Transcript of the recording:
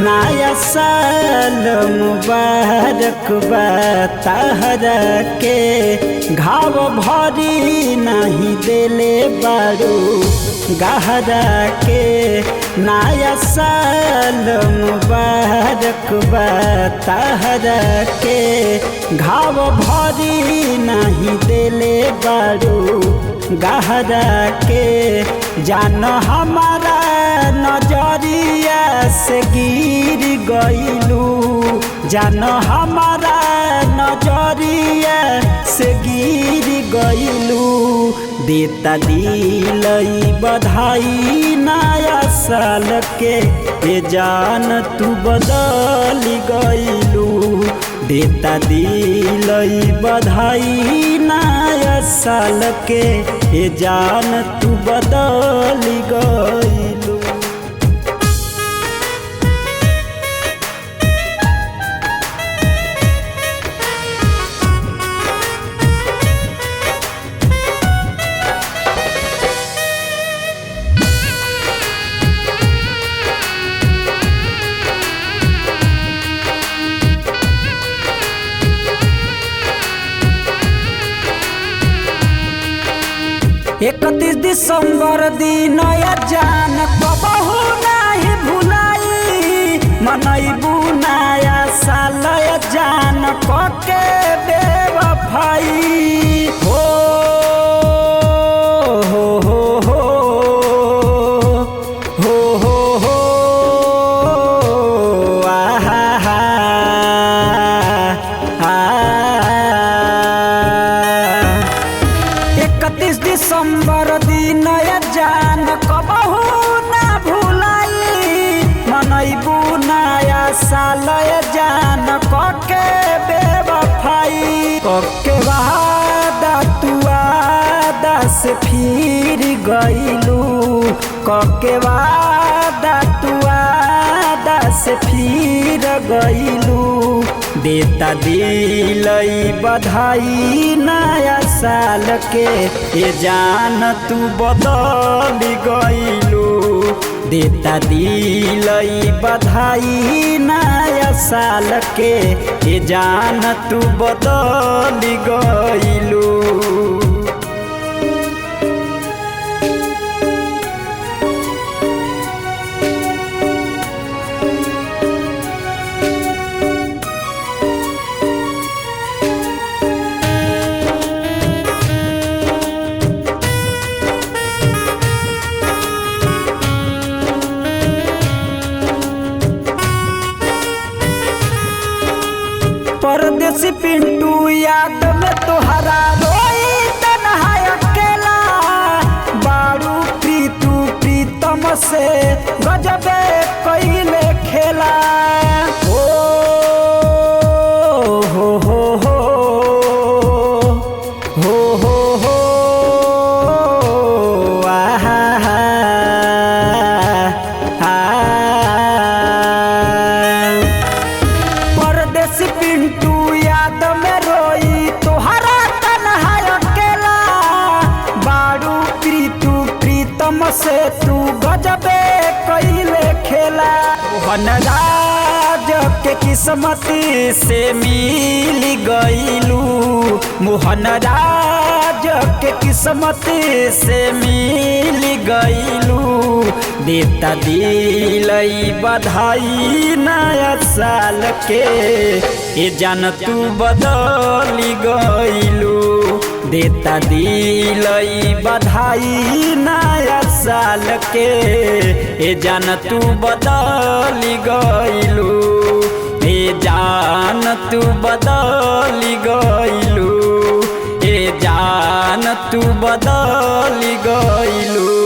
नया साल मुबारक बा तहरा के घाव भरी नहीं देले बारू गहरा के। नया साल मुबारक बा तहरा के घाव भरी नहीं देले बारू गहरा के। जान हमारा नजरिया से गिर गइलू, जान हमारा नजरिया से गिर गइलू। देता दिलई बधाई नया साल के ए जान तू बदल गइलू। देता दिलई बधाई नया साल के ए जान तू बदल गइलू। इकतीस दिसंबर दिन या जान कबहू नहीं भुलाई, मनैबू नया साल या जान कके बेवफाई। हो हो हो हो हो हो हो आहा हा हा। 31 दिसंबर दिन या जान कबहू ना भुलाई, मनैबू नया साल या जान कके बेवफाई। कके वादा तू आदा से फिर गइलू, कके वादा तू आदा से फिर गइलू। देता दिलई बधाई नया साल के ए जान तू बदल गइलू। देता दिलई बधाई नया साल के ए जान तू बदल गइलू। परदेसी पिंटू याद में तोहरा रोई तन्हा अकेला, बारू प्रीतू प्रीतम से गजबे कइले खेला। हो हो हो हो हो हो हो आहा हा हा। परदेसी पिंटू याद में रोई तोहरा तन्हा अकेला, बारू प्रीतू प्रीतम से तू गजबे कइले खेला। मोहन राज के किस्मती से मिल गइलू, मोहन राज के किस्मती से मिल गइलू। देता दिलई बधाई नया साल के ए जान तू बदल गइलू। देता दिलई बधाई नया साल के ए जान तू बदल गइलू। ए जान तू बदल गइलू, ए जान तू बदल गइलू।